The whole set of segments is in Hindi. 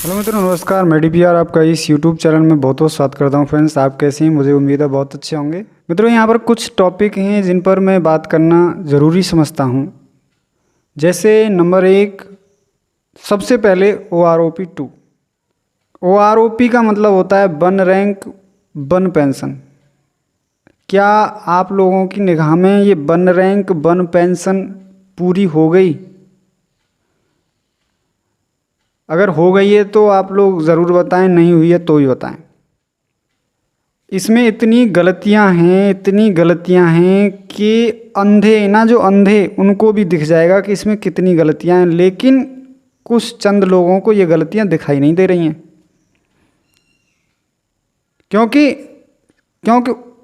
हेलो मित्रों, नमस्कार। मैं DPR आपका इस यूट्यूब चैनल में बहुत बहुत स्वागत करता हूं। फ्रेंड्स, आप कैसे हैं? मुझे उम्मीद है बहुत अच्छे होंगे। मित्रों, यहाँ पर कुछ टॉपिक हैं जिन पर मैं बात करना ज़रूरी समझता हूं। जैसे नंबर 1, सबसे पहले OROP 2। OROP का मतलब होता है वन रैंक वन पेंशन। क्या आप लोगों की निगाह में ये वन रैंक वन पेंशन पूरी हो गई? अगर हो गई है तो आप लोग ज़रूर बताएं, नहीं हुई है तो भी बताएं। इसमें इतनी गलतियां हैं कि अंधे ना, जो अंधे उनको भी दिख जाएगा कि इसमें कितनी गलतियां हैं, लेकिन कुछ चंद लोगों को ये गलतियां दिखाई नहीं दे रही हैं। क्योंकि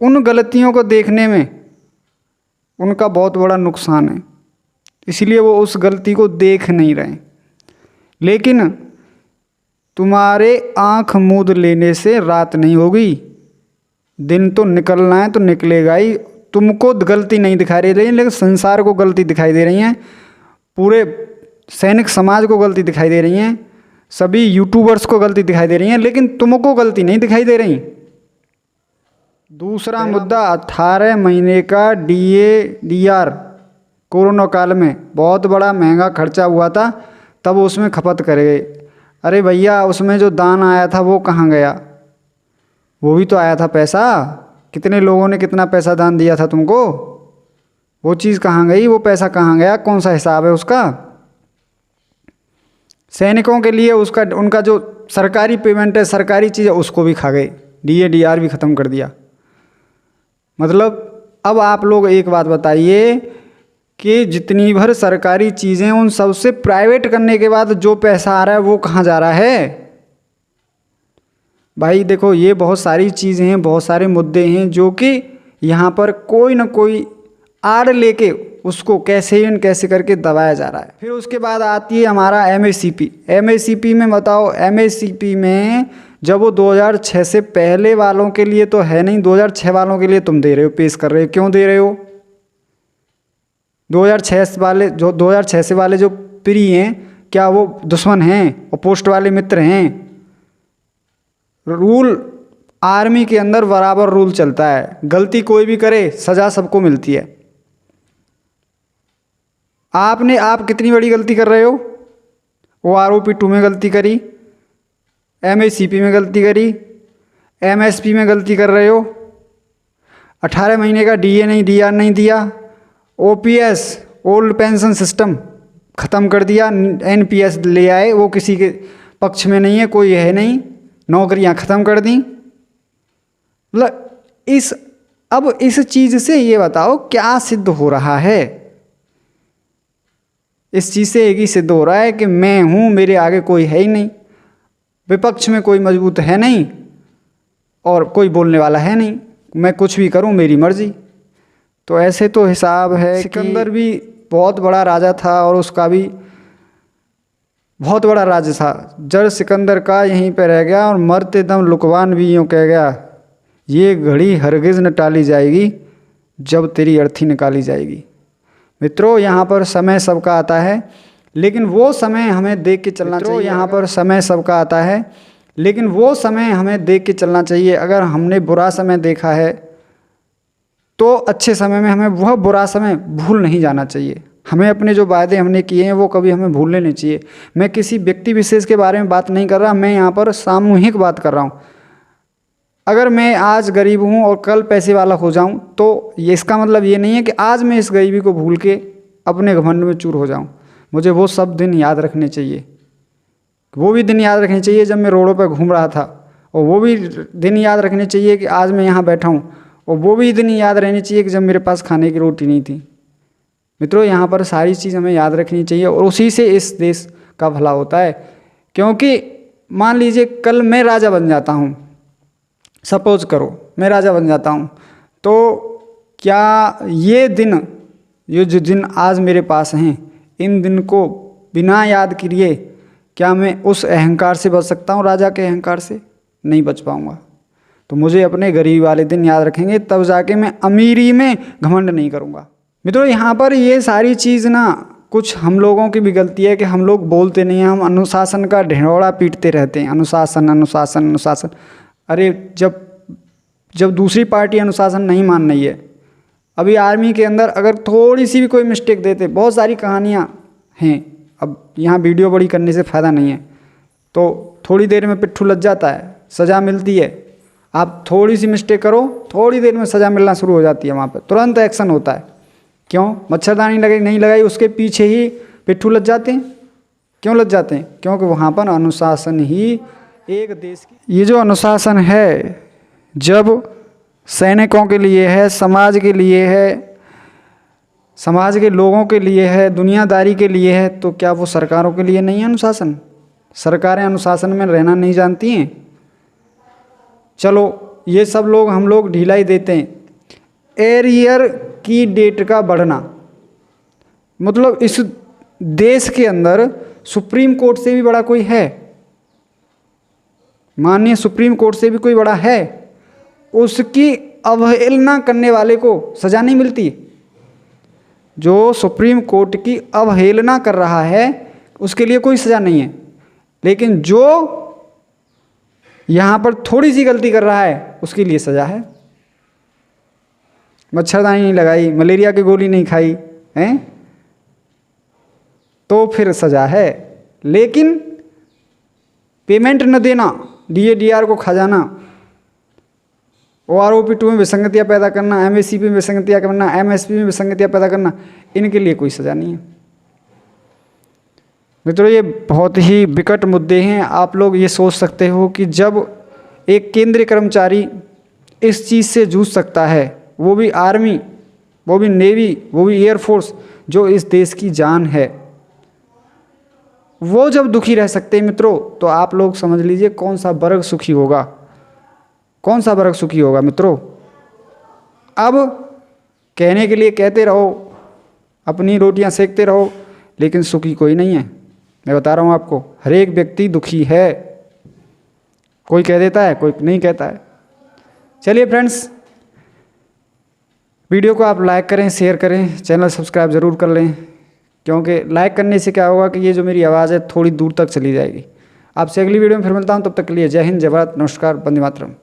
उन गलतियों को देखने में उनका बहुत बड़ा नुकसान है, इसलिए वो उस गलती को देख नहीं रहे। लेकिन तुम्हारे आँख मूंद लेने से रात नहीं होगी, दिन तो निकलना है तो निकलेगा ही। तुमको गलती नहीं दिखाई दे रही है, लेकिन संसार को गलती दिखाई दे रही हैं, पूरे सैनिक समाज को गलती दिखाई दे रही हैं, सभी यूट्यूबर्स को गलती दिखाई दे रही हैं, लेकिन तुमको गलती नहीं दिखाई दे रही। दूसरा मुद्दा, 18 महीने का DAR कोरोना काल में बहुत बड़ा महंगा खर्चा हुआ था, तब उसमें खपत करे। अरे भैया, उसमें जो दान आया था वो कहाँ गया? वो भी तो आया था पैसा। कितने लोगों ने कितना पैसा दान दिया था तुमको? वो चीज़ कहाँ गई? वो पैसा कहाँ गया? कौन सा हिसाब है उसका? सैनिकों के लिए उनका जो सरकारी पेमेंट है, सरकारी चीज़ है, उसको भी खा गए। DAR भी ख़त्म कर दिया। मतलब अब आप लोग एक बात बताइए कि जितनी भर सरकारी चीज़ें, उन सबसे प्राइवेट करने के बाद जो पैसा आ रहा है वो कहाँ जा रहा है? भाई देखो, ये बहुत सारी चीज़ें हैं, बहुत सारे मुद्दे हैं जो कि यहाँ पर कोई ना कोई आड़ लेके उसको कैसे करके दबाया जा रहा है। फिर उसके बाद आती है हमारा MACP में बताओ, MACP में जब वो 2006 से पहले वालों के लिए तो है नहीं, 2006 वालों के लिए तुम दे रहे हो, पेश कर रहे हो। क्यों दे रहे हो? 2006 से वाले जो प्री हैं, क्या वो दुश्मन हैं और पोस्ट वाले मित्र हैं? रूल आर्मी के अंदर बराबर रूल चलता है, गलती कोई भी करे सज़ा सबको मिलती है। आप कितनी बड़ी गलती कर रहे हो? OROP 2 में गलती करी, MACP में गलती करी, MSP में गलती कर रहे हो, 18 महीने का DAR नहीं दिया, OPS ओल्ड पेंशन सिस्टम ख़त्म कर दिया, NPS ले आए, वो किसी के पक्ष में नहीं है, कोई है नहीं, नौकरियां ख़त्म कर दी। मतलब अब इस चीज़ से ये बताओ क्या सिद्ध हो रहा है? इस चीज़ से एक ही सिद्ध हो रहा है कि मैं हूँ, मेरे आगे कोई है ही नहीं, विपक्ष में कोई मजबूत है नहीं और कोई बोलने वाला है नहीं, मैं कुछ भी करूँ मेरी मर्जी। तो ऐसे तो हिसाब है। सिकंदर भी बहुत बड़ा राजा था और उसका भी बहुत बड़ा राज्य था। जड़ सिकंदर का यहीं पे रह गया और मरते दम लुकवान भी यूँ कह गया, ये घड़ी हरगिज़ न टाली जाएगी जब तेरी अर्थी निकाली जाएगी। मित्रों, यहाँ पर समय सबका आता है, लेकिन वो समय हमें देख के चलना चाहिए। यहाँ पर समय सबका आता है, लेकिन वो समय हमें देख के चलना चाहिए। अगर हमने बुरा समय देखा है तो अच्छे समय में हमें वह बुरा समय भूल नहीं जाना चाहिए। हमें अपने जो वायदे हमने किए हैं वो कभी हमें भूलने नहीं चाहिए। मैं किसी व्यक्ति विशेष के बारे में बात नहीं कर रहा, मैं यहाँ पर सामूहिक बात कर रहा हूँ। अगर मैं आज गरीब हूँ और कल पैसे वाला हो जाऊँ तो ये इसका मतलब ये नहीं है कि आज मैं इस गरीबी को भूल के अपने घमंड में चूर हो जाऊँ। मुझे वो सब दिन याद रखने चाहिए। वो भी दिन याद रखने चाहिए जब मैं रोडों पर घूम रहा था, और वो भी दिन याद रखने चाहिए कि आज मैं यहाँ बैठा हूँ, और वो भी दिन याद रहनी चाहिए कि जब मेरे पास खाने की रोटी नहीं थी। मित्रों, यहाँ पर सारी चीज़ हमें याद रखनी चाहिए और उसी से इस देश का भला होता है। क्योंकि मान लीजिए कल मैं राजा बन जाता हूँ, सपोज करो मैं राजा बन जाता हूँ, तो क्या ये जो दिन आज मेरे पास हैं, इन दिन को बिना याद किए क्या मैं उस अहंकार से बच सकता हूँ? राजा के अहंकार से नहीं बच पाऊँगा। तो मुझे अपने गरीब वाले दिन याद रखेंगे, तब जाके मैं अमीरी में घमंड नहीं करूँगा। मित्रों, यहाँ पर ये सारी चीज़ ना कुछ हम लोगों की भी गलती है कि हम लोग बोलते नहीं हैं, हम अनुशासन का ढिंढोरा पीटते रहते हैं, अनुशासन अनुशासन अनुशासन। अरे जब दूसरी पार्टी अनुशासन नहीं मान रही है, अभी आर्मी के अंदर अगर थोड़ी सी भी कोई मिस्टेक देते, बहुत सारी कहानियाँ हैं, अब यहाँ वीडियो बड़ी करने से फ़ायदा नहीं है, तो थोड़ी देर में पिट्ठू लग जाता है, सज़ा मिलती है। आप थोड़ी सी मिस्टेक करो, थोड़ी देर में सज़ा मिलना शुरू हो जाती है, वहाँ पर तुरंत एक्शन होता है। क्यों? मच्छरदानी लगाई नहीं लगाई उसके पीछे ही पिट्ठू लग जाते हैं। क्यों लग जाते हैं? क्योंकि वहाँ पर अनुशासन ही एक देश की, ये जो अनुशासन है जब सैनिकों के लिए है, समाज के लिए है, समाज के लोगों के लिए है, दुनियादारी के लिए है, तो क्या वो सरकारों के लिए नहीं है अनुशासन? सरकारें अनुशासन में रहना नहीं जानती हैं? चलो ये सब लोग हम लोग ढिलाई देते हैं। एरियर की डेट का बढ़ना, मतलब इस देश के अंदर सुप्रीम कोर्ट से भी बड़ा कोई है? माननीय सुप्रीम कोर्ट से भी कोई बड़ा है? उसकी अवहेलना करने वाले को सजा नहीं मिलती। जो सुप्रीम कोर्ट की अवहेलना कर रहा है उसके लिए कोई सजा नहीं है, लेकिन जो यहाँ पर थोड़ी सी गलती कर रहा है उसके लिए सजा है। मच्छरदानी नहीं लगाई, मलेरिया की गोली नहीं खाई हैं, तो फिर सजा है। लेकिन पेमेंट न देना, DADR को खा जाना, OROP 2 में विसंगतियाँ पैदा करना, MACP में विसंगतियाँ करना, MSP में विसंगतियाँ पैदा करना, इनके लिए कोई सज़ा नहीं है। मित्रों ये बहुत ही विकट मुद्दे हैं। आप लोग ये सोच सकते हो कि जब एक केंद्रीय कर्मचारी इस चीज़ से जूझ सकता है, वो भी आर्मी, वो भी नेवी, वो भी एयरफोर्स, जो इस देश की जान है, वो जब दुखी रह सकते हैं मित्रों, तो आप लोग समझ लीजिए कौन सा वर्ग सुखी होगा, कौन सा वर्ग सुखी होगा मित्रों। अब कहने के लिए कहते रहो, अपनी रोटियां सेकते रहो, लेकिन सुखी कोई नहीं है। मैं बता रहा हूँ आपको, हर एक व्यक्ति दुखी है। कोई कह देता है, कोई नहीं कहता है। चलिए फ्रेंड्स, वीडियो को आप लाइक करें, शेयर करें, चैनल सब्सक्राइब ज़रूर कर लें, क्योंकि लाइक करने से क्या होगा कि ये जो मेरी आवाज़ है थोड़ी दूर तक चली जाएगी। आपसे अगली वीडियो में फिर मिलता हूँ, तब तक के लिए जय हिंद, जय भारत, नमस्कार, वंदे मातरम।